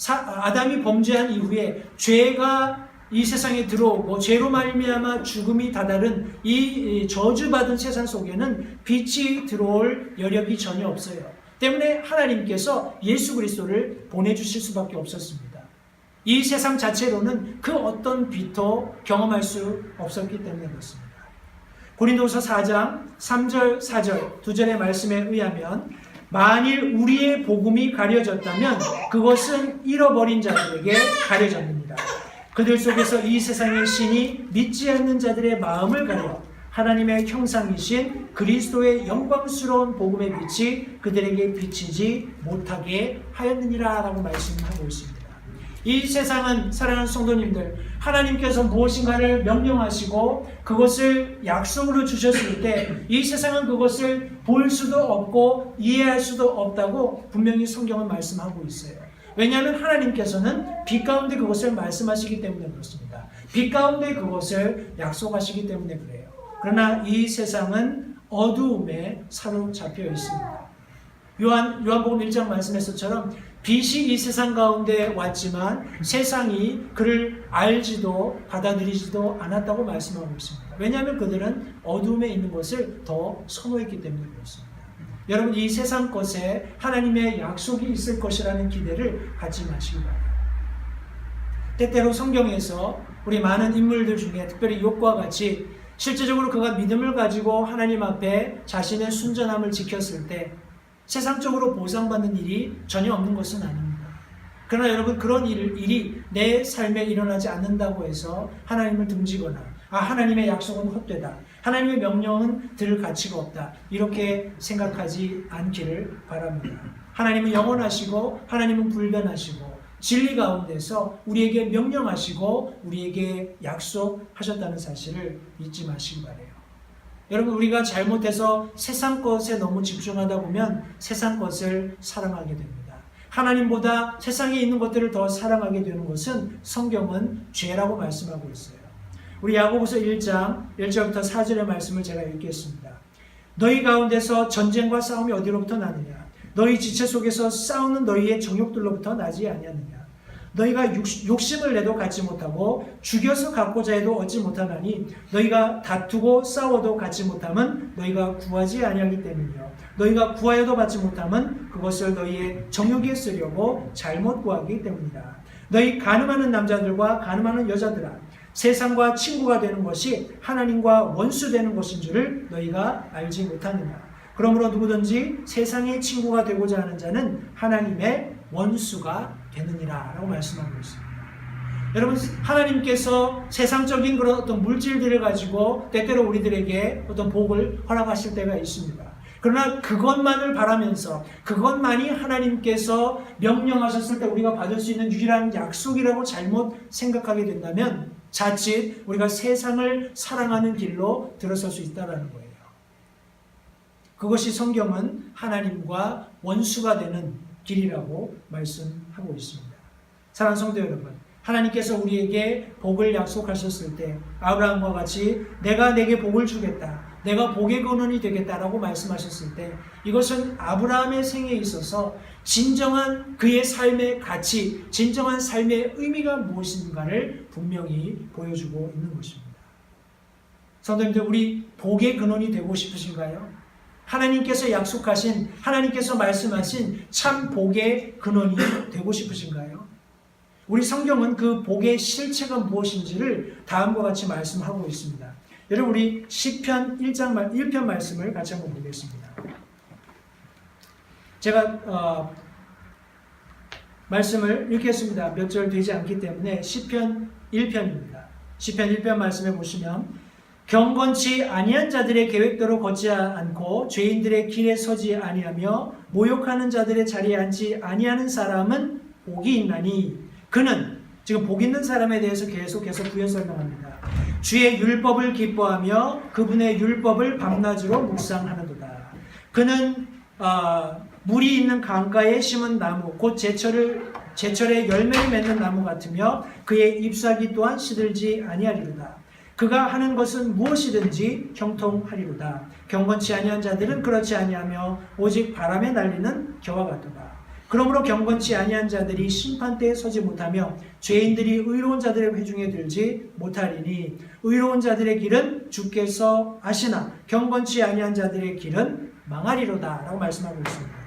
아담이 범죄한 이후에 죄가 이 세상에 들어오고 죄로 말미암아 죽음이 다다른 이 저주받은 세상 속에는 빛이 들어올 여력이 전혀 없어요. 때문에 하나님께서 예수 그리스도를 보내주실 수밖에 없었습니다. 이 세상 자체로는 그 어떤 빛도 경험할 수 없었기 때문에 그렇습니다. 고린도서 4장 3절 4절 두 절의 말씀에 의하면 만일 우리의 복음이 가려졌다면 그것은 잃어버린 자들에게 가려졌습니다. 그들 속에서 이 세상의 신이 믿지 않는 자들의 마음을 가려 하나님의 형상이신 그리스도의 영광스러운 복음의 빛이 그들에게 비치지 못하게 하였느니라 라고 말씀하고 있습니다. 이 세상은 사랑하는 성도님들, 하나님께서 무엇인가를 명령하시고 그것을 약속으로 주셨을 때 이 세상은 그것을 볼 수도 없고 이해할 수도 없다고 분명히 성경은 말씀하고 있어요. 왜냐하면 하나님께서는 빛 가운데 그것을 말씀하시기 때문에 그렇습니다. 빛 가운데 그것을 약속하시기 때문에 그래요. 그러나 이 세상은 어두움에 사로잡혀 있습니다. 요한복음 1장 말씀에서처럼 빛이 이 세상 가운데 왔지만 세상이 그를 알지도 받아들이지도 않았다고 말씀하고 있습니다. 왜냐하면 그들은 어두움에 있는 것을 더 선호했기 때문에 그렇습니다. 여러분, 이 세상 것에 하나님의 약속이 있을 것이라는 기대를 갖지 마시기 바랍니다. 때때로 성경에서 우리 많은 인물들 중에 특별히 욥과 같이 실제적으로 그가 믿음을 가지고 하나님 앞에 자신의 순전함을 지켰을 때 세상적으로 보상받는 일이 전혀 없는 것은 아닙니다. 그러나 여러분, 그런 일이 내 삶에 일어나지 않는다고 해서 하나님을 등지거나 하나님의 약속은 헛되다, 하나님의 명령은 들을 가치가 없다, 이렇게 생각하지 않기를 바랍니다. 하나님은 영원하시고 하나님은 불변하시고 진리 가운데서 우리에게 명령하시고 우리에게 약속하셨다는 사실을 잊지 마시기 바라요. 여러분, 우리가 잘못해서 세상 것에 너무 집중하다 보면 세상 것을 사랑하게 됩니다. 하나님보다 세상에 있는 것들을 더 사랑하게 되는 것은 성경은 죄라고 말씀하고 있어요. 우리 야고보서 1장 1절부터 4절의 말씀을 제가 읽겠습니다. 너희 가운데서 전쟁과 싸움이 어디로부터 나느냐? 너희 지체 속에서 싸우는 너희의 정욕들로부터 나지 아니하느냐? 너희가 욕심을 내도 갖지 못하고 죽여서 갖고자 해도 얻지 못하나니 너희가 다투고 싸워도 갖지 못함은 너희가 구하지 아니하기 때문이요 너희가 구하여도 받지 못함은 그것을 너희의 정욕에 쓰려고 잘못 구하기 때문이다. 너희 간음하는 남자들과 간음하는 여자들아, 세상과 친구가 되는 것이 하나님과 원수 되는 것인 줄을 너희가 알지 못하느냐? 그러므로 누구든지 세상의 친구가 되고자 하는 자는 하나님의 원수가 되느니라 라고 말씀하고 있습니다. 여러분, 하나님께서 세상적인 그런 어떤 물질들을 가지고 때때로 우리들에게 어떤 복을 허락하실 때가 있습니다. 그러나 그것만을 바라면서 그것만이 하나님께서 명령하셨을 때 우리가 받을 수 있는 유일한 약속이라고 잘못 생각하게 된다면 자칫 우리가 세상을 사랑하는 길로 들어설 수 있다는 거예요. 그것이 성경은 하나님과 원수가 되는 길이라고 말씀하고 있습니다. 사랑하는 성도 여러분, 하나님께서 우리에게 복을 약속하셨을 때 아브라함과 같이 내가 내게 복을 주겠다, 내가 복의 근원이 되겠다라고 말씀하셨을 때 이것은 아브라함의 생에 있어서 진정한 그의 삶의 가치, 진정한 삶의 의미가 무엇인가를 분명히 보여주고 있는 것입니다. 성도님들, 우리 복의 근원이 되고 싶으신가요? 하나님께서 약속하신, 하나님께서 말씀하신 참 복의 근원이 되고 싶으신가요? 우리 성경은 그 복의 실체가 무엇인지를 다음과 같이 말씀하고 있습니다. 여러분, 우리 시편 1편 말씀을 같이 한번 보겠습니다. 제가 말씀을 읽겠습니다. 몇 절 되지 않기 때문에 시편 1편입니다. 시편 1편 말씀에 보시면 경건치 아니한 자들의 계획대로 걷지 않고 죄인들의 길에 서지 아니하며 모욕하는 자들의 자리에 앉지 아니하는 사람은 복이 있나니 그는, 지금 복 있는 사람에 대해서 계속해서 부연 설명합니다. 주의 율법을 기뻐하며 그분의 율법을 밤낮으로 묵상하는도다. 그는 물이 있는 강가에 심은 나무 곧 제철에 열매를 맺는 나무 같으며 그의 잎사귀 또한 시들지 아니하리로다. 그가 하는 것은 무엇이든지 형통하리로다. 경건치 아니한 자들은 그렇지 아니하며 오직 바람에 날리는 겨와 같도다. 그러므로 경건치 아니한 자들이 심판대에 서지 못하며 죄인들이 의로운 자들의 회중에 들지 못하리니 의로운 자들의 길은 주께서 아시나 경건치 아니한 자들의 길은 망하리로다 라고 말씀하고 있습니다.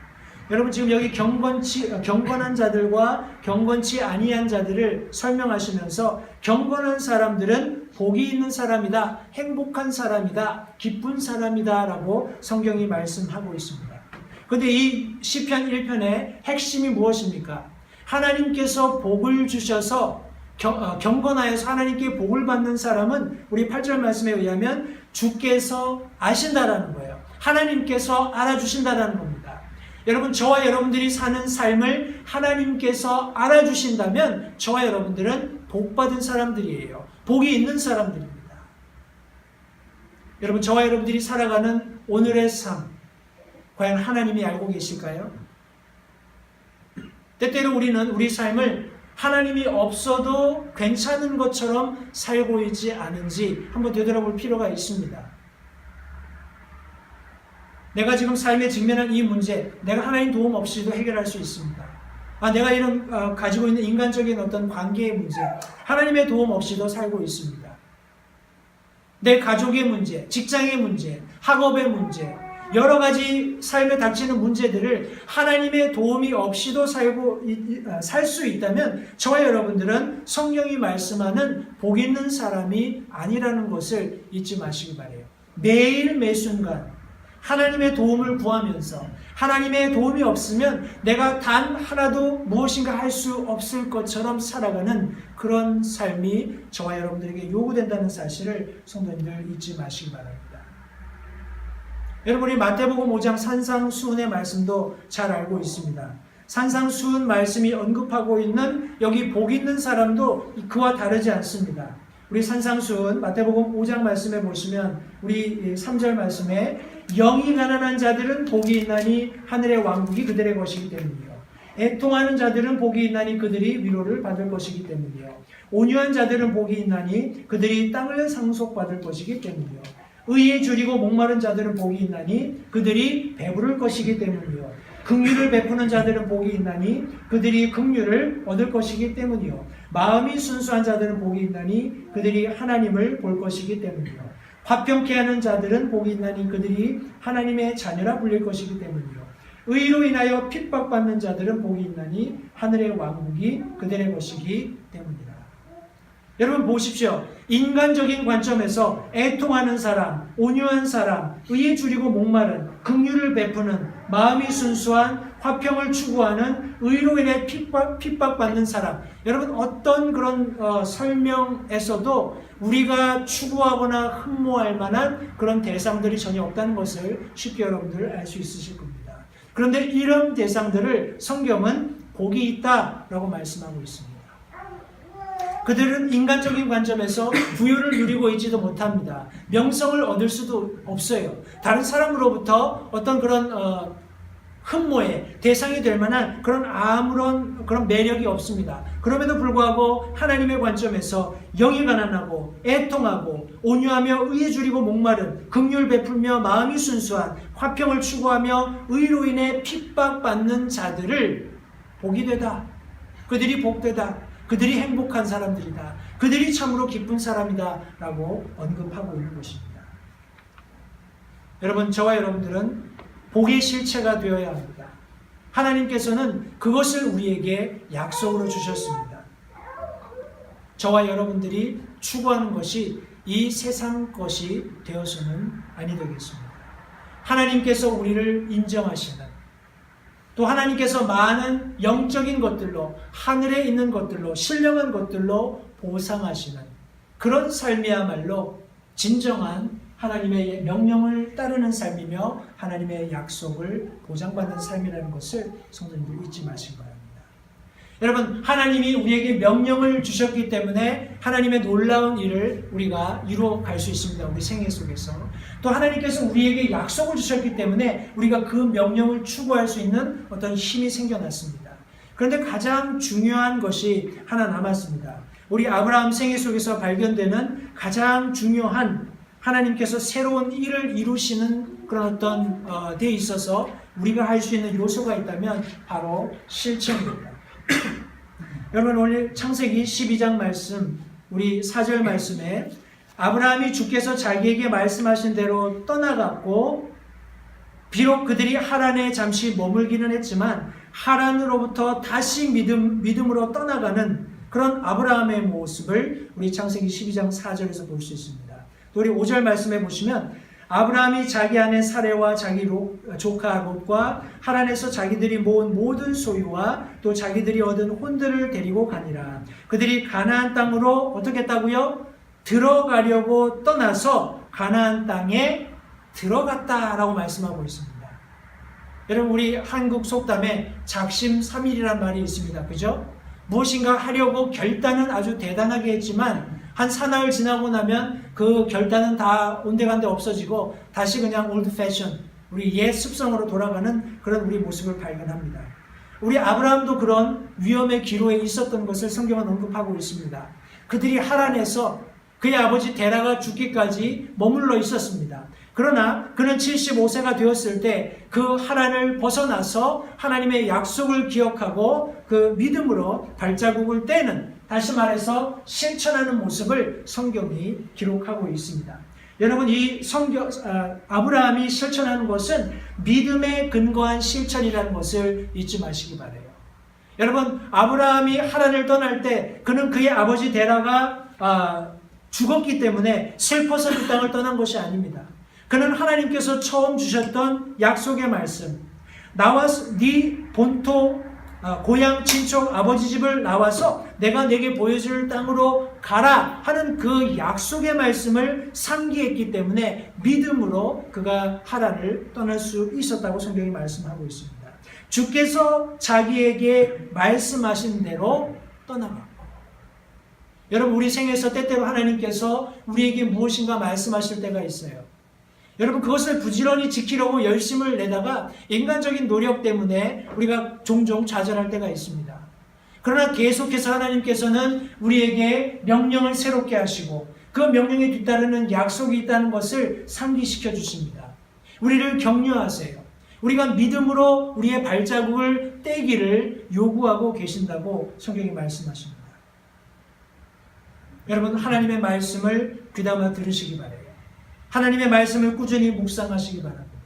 여러분 지금 여기 경건한 자들과 경건치 아니한 자들을 설명하시면서 경건한 사람들은 복이 있는 사람이다, 행복한 사람이다, 기쁜 사람이다 라고 성경이 말씀하고 있습니다. 그런데 이 시편 1편의 핵심이 무엇입니까? 하나님께서 복을 주셔서 경건하여서 하나님께 복을 받는 사람은 우리 8절 말씀에 의하면 주께서 아신다라는 거예요. 하나님께서 알아주신다라는 겁니다. 여러분, 저와 여러분들이 사는 삶을 하나님께서 알아주신다면 저와 여러분들은 복받은 사람들이에요. 복이 있는 사람들입니다. 여러분, 저와 여러분들이 살아가는 오늘의 삶, 과연 하나님이 알고 계실까요? 때때로 우리는 우리 삶을 하나님이 없어도 괜찮은 것처럼 살고 있지 않은지 한번 되돌아볼 필요가 있습니다. 내가 지금 삶에 직면한 이 문제, 내가 하나님 도움 없이도 해결할 수 있습니다. 내가 이런 가지고 있는 인간적인 어떤 관계의 문제, 하나님의 도움 없이도 살고 있습니다. 내 가족의 문제, 직장의 문제, 학업의 문제, 여러 가지 삶에 닥치는 문제들을 하나님의 도움이 없이도 살 수 있다면 저와 여러분들은 성경이 말씀하는 복 있는 사람이 아니라는 것을 잊지 마시기 바라요. 매일 매순간 하나님의 도움을 구하면서 하나님의 도움이 없으면 내가 단 하나도 무엇인가 할 수 없을 것처럼 살아가는 그런 삶이 저와 여러분들에게 요구된다는 사실을 성도님들 잊지 마시기 바랍니다. 여러분이 마태복음 5장 산상수훈의 말씀도 잘 알고 있습니다. 산상수훈 말씀이 언급하고 있는 여기 복 있는 사람도 그와 다르지 않습니다. 우리 산상수훈 마태복음 5장 말씀에 보시면 우리 3절 말씀에 영이 가난한 자들은 복이 있나니 하늘의 왕국이 그들의 것이기 때문이요. 애통하는 자들은 복이 있나니 그들이 위로를 받을 것이기 때문이요. 온유한 자들은 복이 있나니 그들이 땅을 상속받을 것이기 때문이요. 의에 줄이고 목마른 자들은 복이 있나니 그들이 배부를 것이기 때문이요. 긍휼을 베푸는 자들은 복이 있나니 그들이 긍휼을 얻을 것이기 때문이요. 마음이 순수한 자들은 복이 있나니 그들이 하나님을 볼 것이기 때문이요. 화평케 하는 자들은 복이 있나니 그들이 하나님의 자녀라 불릴 것이기 때문이요. 의로 인하여 핍박받는 자들은 복이 있나니 하늘의 왕국이 그들의 것이기 때문이라. 여러분 보십시오. 인간적인 관점에서 애통하는 사람, 온유한 사람, 의에 줄이고 목마른, 긍휼을 베푸는, 마음이 순수한, 화평을 추구하는, 의로 인해 핍박받는 사람, 여러분 어떤 그런 설명에서도 우리가 추구하거나 흠모할 만한 그런 대상들이 전혀 없다는 것을 쉽게 여러분들 알 수 있으실 겁니다. 그런데 이런 대상들을 성경은 복이 있다라고 말씀하고 있습니다. 그들은 인간적인 관점에서 부유를 누리고 있지도 못합니다. 명성을 얻을 수도 없어요. 다른 사람으로부터 어떤 그런 흠모의 대상이 될 만한 그런 아무런 그런 매력이 없습니다. 그럼에도 불구하고 하나님의 관점에서 영이 가난하고 애통하고 온유하며 의에 줄이고 목마른, 긍휼 베풀며 마음이 순수한, 화평을 추구하며 의로 인해 핍박받는 자들을 복이 되다. 그들이 복되다. 그들이 행복한 사람들이다. 그들이 참으로 기쁜 사람이다 라고 언급하고 있는 것입니다. 여러분, 저와 여러분들은 복의 실체가 되어야 합니다. 하나님께서는 그것을 우리에게 약속으로 주셨습니다. 저와 여러분들이 추구하는 것이 이 세상 것이 되어서는 아니 되겠습니다. 하나님께서 우리를 인정하시는, 또 하나님께서 많은 영적인 것들로, 하늘에 있는 것들로, 신령한 것들로 보상하시는 그런 삶이야말로 진정한 하나님의 명령을 따르는 삶이며 하나님의 약속을 보장받는 삶이라는 것을 성도님들 잊지 마시기 바랍니다. 여러분, 하나님이 우리에게 명령을 주셨기 때문에 하나님의 놀라운 일을 우리가 이루어갈 수 있습니다. 우리 생애 속에서. 또 하나님께서 우리에게 약속을 주셨기 때문에 우리가 그 명령을 추구할 수 있는 어떤 힘이 생겨났습니다. 그런데 가장 중요한 것이 하나 남았습니다. 우리 아브라함 생애 속에서 발견되는 가장 중요한, 하나님께서 새로운 일을 이루시는 그런 어떤 데 있어서 우리가 할 수 있는 요소가 있다면 바로 실천입니다. 여러분, 오늘 창세기 12장 말씀, 우리 4절 말씀에 아브라함이 주께서 자기에게 말씀하신 대로 떠나갔고 비록 그들이 하란에 잠시 머물기는 했지만 하란으로부터 다시 믿음으로 떠나가는 그런 아브라함의 모습을 우리 창세기 12장 4절에서 볼 수 있습니다. 또 우리 5절 말씀해 보시면 아브라함이 자기 아내 사레와 자기 조카 롯과 하란에서 자기들이 모은 모든 소유와 또 자기들이 얻은 혼들을 데리고 가니라. 그들이 가나안 땅으로 어떻게 했다고요? 들어가려고 떠나서 가나안 땅에 들어갔다라고 말씀하고 있습니다. 여러분, 우리 한국 속담에 작심삼일이란 말이 있습니다. 그죠? 무엇인가 하려고 결단은 아주 대단하게 했지만 한 사나흘 지나고 나면 그 결단은 다 온데간데 없어지고 다시 그냥 올드 패션, 우리 옛 습성으로 돌아가는 그런 우리 모습을 발견합니다. 우리 아브라함도 그런 위험의 기로에 있었던 것을 성경은 언급하고 있습니다. 그들이 하란에서 그의 아버지 데라가 죽기까지 머물러 있었습니다. 그러나 그는 75세가 되었을 때 그 하란을 벗어나서 하나님의 약속을 기억하고 그 믿음으로 발자국을 떼는, 다시 말해서 실천하는 모습을 성경이 기록하고 있습니다. 여러분, 이 아브라함이 실천하는 것은 믿음에 근거한 실천이라는 것을 잊지 마시기 바라요. 여러분, 아브라함이 하란을 떠날 때 그는 그의 아버지 데라가 죽었기 때문에 슬퍼서 그 땅을 떠난 것이 아닙니다. 그는 하나님께서 처음 주셨던 약속의 말씀, 나와서 네 본토 고향 친척 아버지 집을 나와서 내가 내게 보여줄 땅으로 가라 하는 그 약속의 말씀을 상기했기 때문에 믿음으로 그가 하란을 떠날 수 있었다고 성경이 말씀하고 있습니다. 주께서 자기에게 말씀하신 대로 떠나갔고, 여러분, 우리 생에서 때때로 하나님께서 우리에게 무엇인가 말씀하실 때가 있어요. 여러분, 그것을 부지런히 지키려고 열심을 내다가 인간적인 노력 때문에 우리가 종종 좌절할 때가 있습니다. 그러나 계속해서 하나님께서는 우리에게 명령을 새롭게 하시고 그 명령에 뒤따르는 약속이 있다는 것을 상기시켜 주십니다. 우리를 격려하세요. 우리가 믿음으로 우리의 발자국을 떼기를 요구하고 계신다고 성경이 말씀하십니다. 여러분, 하나님의 말씀을 귀담아 들으시기 바라요. 하나님의 말씀을 꾸준히 묵상하시기 바랍니다.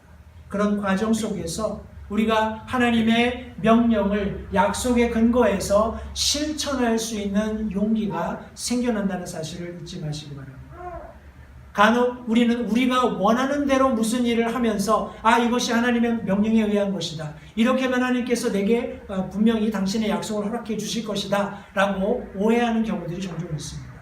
그런 과정 속에서 우리가 하나님의 명령을 약속에 근거해서 실천할 수 있는 용기가 생겨난다는 사실을 잊지 마시기 바랍니다. 간혹 우리는 우리가 원하는 대로 무슨 일을 하면서 이것이 하나님의 명령에 의한 것이다, 이렇게만 하나님께서 내게 분명히 당신의 약속을 허락해 주실 것이다 라고 오해하는 경우들이 종종 있습니다.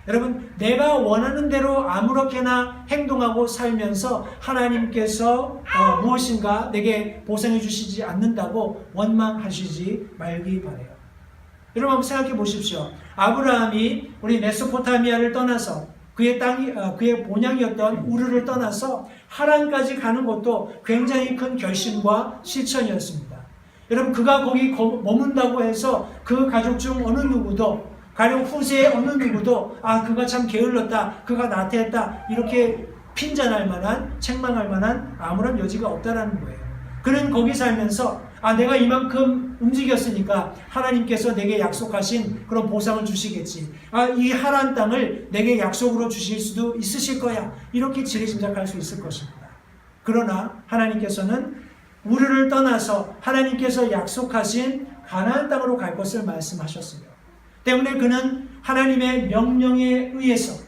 여러분, 내가 원하는 대로 아무렇게나 행동하고 살면서 하나님께서 무엇인가 내게 보상해 주시지 않는다고 원망하시지 말기 바라요. 여러분, 한번 생각해 보십시오. 아브라함이 우리 메소포타미아를 떠나서 그의 본향이었던 우르를 떠나서 하란까지 가는 것도 굉장히 큰 결심과 실천이었습니다. 여러분, 그가 거기 머문다고 해서 그 가족 중 어느 누구도, 가령 후세의 어느 누구도 그가 참 게을렀다, 그가 나태했다, 이렇게 핀잔할 만한, 책망할 만한 아무런 여지가 없다라는 거예요. 그는 거기 살면서 내가 이만큼 움직였으니까 하나님께서 내게 약속하신 그런 보상을 주시겠지, 이 하란 땅을 내게 약속으로 주실 수도 있으실 거야, 이렇게 지레짐작할 수 있을 것입니다. 그러나 하나님께서는 우르를 떠나서 하나님께서 약속하신 가나안 땅으로 갈 것을 말씀하셨어요. 때문에 그는 하나님의 명령에 의해서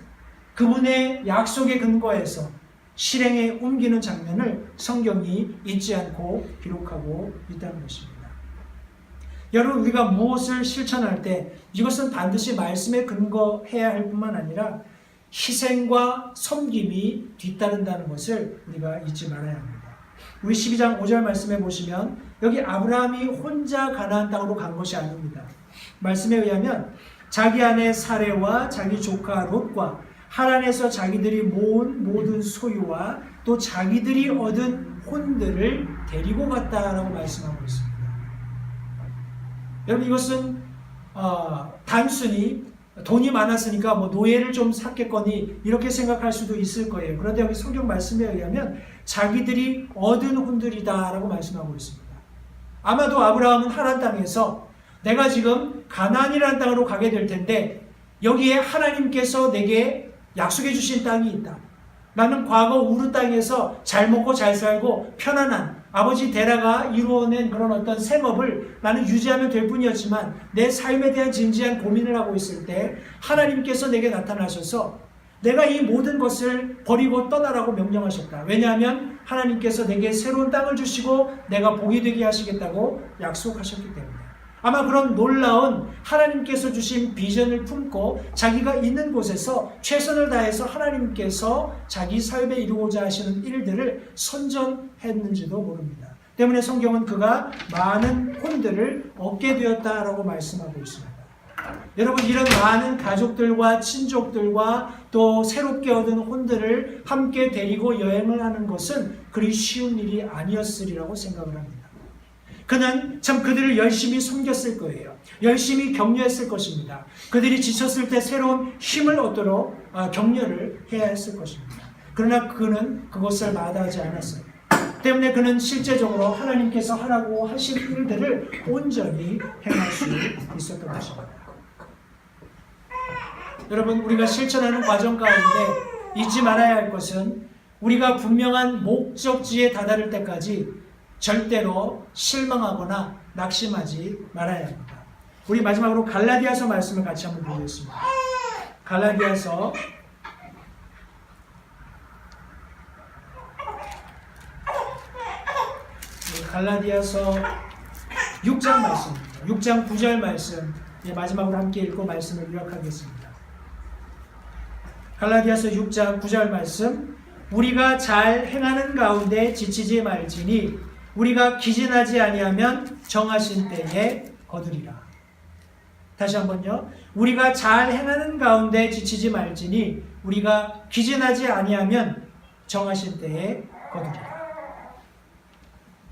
그분의 약속에 근거해서 실행에 옮기는 장면을 성경이 잊지 않고 기록하고 있다는 것입니다. 여러분, 우리가 무엇을 실천할 때 이것은 반드시 말씀에 근거해야 할 뿐만 아니라 희생과 섬김이 뒤따른다는 것을 우리가 잊지 말아야 합니다. 우리 12장 5절 말씀해 보시면 여기 아브라함이 혼자 가나안 땅으로 간 것이 아닙니다. 말씀에 의하면 자기 아내 사레와 자기 조카 롯과 하란에서 자기들이 모은 모든 소유와 또 자기들이 얻은 혼들을 데리고 갔다라고 말씀하고 있습니다. 여러분, 이것은 단순히 돈이 많았으니까 노예를 좀 샀겠거니 이렇게 생각할 수도 있을 거예요. 그런데 여기 성경 말씀에 의하면 자기들이 얻은 혼들이다라고 말씀하고 있습니다. 아마도 아브라함은 하란 땅에서 내가 지금 가나안이라는 땅으로 가게 될 텐데 여기에 하나님께서 내게 약속해 주신 땅이 있다. 나는 과거 우르 땅에서 잘 먹고 잘 살고 편안한 아버지 데라가 이루어낸 그런 어떤 생업을 나는 유지하면 될 뿐이었지만 내 삶에 대한 진지한 고민을 하고 있을 때 하나님께서 내게 나타나셔서 내가 이 모든 것을 버리고 떠나라고 명령하셨다. 왜냐하면 하나님께서 내게 새로운 땅을 주시고 내가 복이 되게 하시겠다고 약속하셨기 때문에. 아마 그런 놀라운 하나님께서 주신 비전을 품고 자기가 있는 곳에서 최선을 다해서 하나님께서 자기 삶에 이루고자 하시는 일들을 선전했는지도 모릅니다. 때문에 성경은 그가 많은 혼들을 얻게 되었다라고 말씀하고 있습니다. 여러분, 이런 많은 가족들과 친족들과 또 새롭게 얻은 혼들을 함께 데리고 여행을 하는 것은 그리 쉬운 일이 아니었으리라고 생각을 합니다. 그는 참 그들을 열심히 섬겼을 거예요. 열심히 격려했을 것입니다. 그들이 지쳤을 때 새로운 힘을 얻도록 격려를 해야 했을 것입니다. 그러나 그는 그것을 마다하지 않았어요. 때문에 그는 실제적으로 하나님께서 하라고 하신 일들을 온전히 행할 수 있었던 것입니다. 여러분, 우리가 실천하는 과정 가운데 잊지 말아야 할 것은 우리가 분명한 목적지에 다다를 때까지 절대로 실망하거나 낙심하지 말아야 합니다. 우리 마지막으로 갈라디아서 말씀을 같이 한번 보겠습니다. 갈라디아서 6장 말씀입니다. 6장 9절 말씀 마지막으로 함께 읽고 말씀을 요약하겠습니다. 갈라디아서 6장 9절 말씀, 우리가 잘 행하는 가운데 지치지 말지니 우리가 기진하지 아니하면 정하신 때에 거두리라. 다시 한번요. 우리가 잘 행하는 가운데 지치지 말지니 우리가 기진하지 아니하면 정하신 때에 거두리라.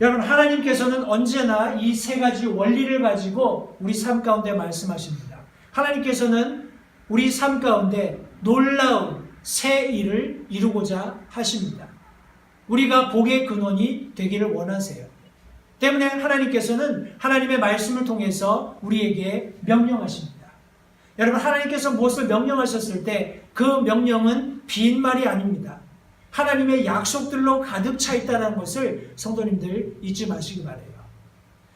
여러분, 하나님께서는 언제나 이 세 가지 원리를 가지고 우리 삶 가운데 말씀하십니다. 하나님께서는 우리 삶 가운데 놀라운 새 일을 이루고자 하십니다. 우리가 복의 근원이 되기를 원하세요. 때문에 하나님께서는 하나님의 말씀을 통해서 우리에게 명령하십니다. 여러분, 하나님께서 무엇을 명령하셨을 때 그 명령은 빈말이 아닙니다. 하나님의 약속들로 가득 차 있다는 것을 성도님들 잊지 마시기 바라요.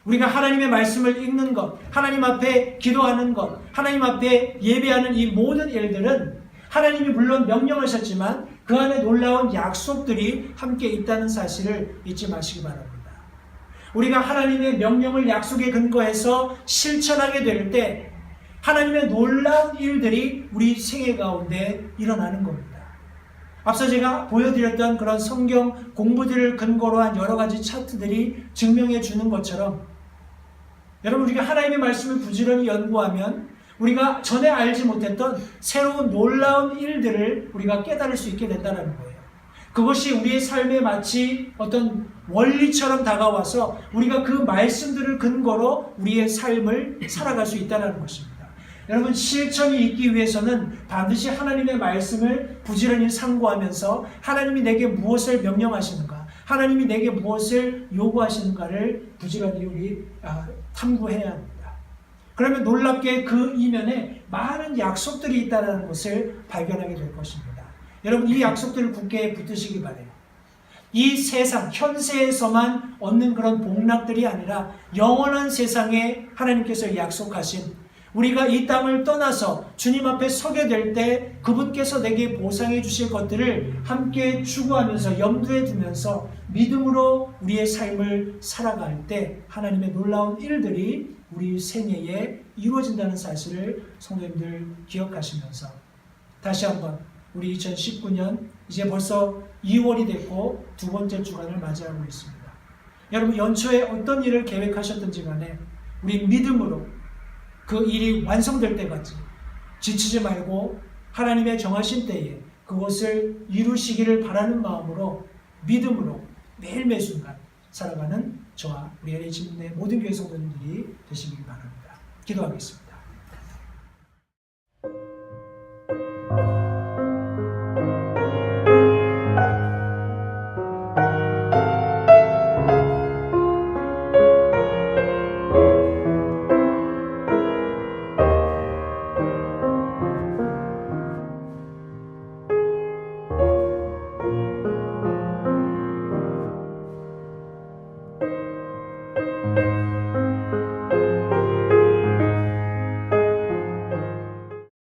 우리가 하나님의 말씀을 읽는 것, 하나님 앞에 기도하는 것, 하나님 앞에 예배하는 이 모든 일들은 하나님이 물론 명령하셨지만 그 안에 놀라운 약속들이 함께 있다는 사실을 잊지 마시기 바랍니다. 우리가 하나님의 명령을 약속에 근거해서 실천하게 될 때 하나님의 놀라운 일들이 우리 생애 가운데 일어나는 겁니다. 앞서 제가 보여드렸던 그런 성경 공부들을 근거로 한 여러 가지 차트들이 증명해 주는 것처럼 여러분, 우리가 하나님의 말씀을 부지런히 연구하면 우리가 전에 알지 못했던 새로운 놀라운 일들을 우리가 깨달을 수 있게 된다는 거예요. 그것이 우리의 삶에 마치 어떤 원리처럼 다가와서 우리가 그 말씀들을 근거로 우리의 삶을 살아갈 수 있다는 것입니다. 여러분, 실천이 있기 위해서는 반드시 하나님의 말씀을 부지런히 상고하면서 하나님이 내게 무엇을 명령하시는가, 하나님이 내게 무엇을 요구하시는가를 부지런히 우리 탐구해야 합니다. 그러면 놀랍게 그 이면에 많은 약속들이 있다는 것을 발견하게 될 것입니다. 여러분, 이 약속들을 굳게 붙드시기 바라요. 이 세상, 현세에서만 얻는 그런 복락들이 아니라 영원한 세상에 하나님께서 약속하신 우리가 이 땅을 떠나서 주님 앞에 서게 될 때 그분께서 내게 보상해 주실 것들을 함께 추구하면서 염두에 두면서 믿음으로 우리의 삶을 살아갈 때 하나님의 놀라운 일들이 우리 생애에 이루어진다는 사실을 성도님들 기억하시면서 다시 한번 우리 2019년 이제 벌써 2월이 됐고 두 번째 주간을 맞이하고 있습니다. 여러분, 연초에 어떤 일을 계획하셨든지 간에 우리 믿음으로 그 일이 완성될 때까지 지치지 말고 하나님의 정하신 때에 그것을 이루시기를 바라는 마음으로 믿음으로 매일 매순간 살아가는 저와 우리 LH민의 모든 교회 성도님들이 되시길 바랍니다. 기도하겠습니다.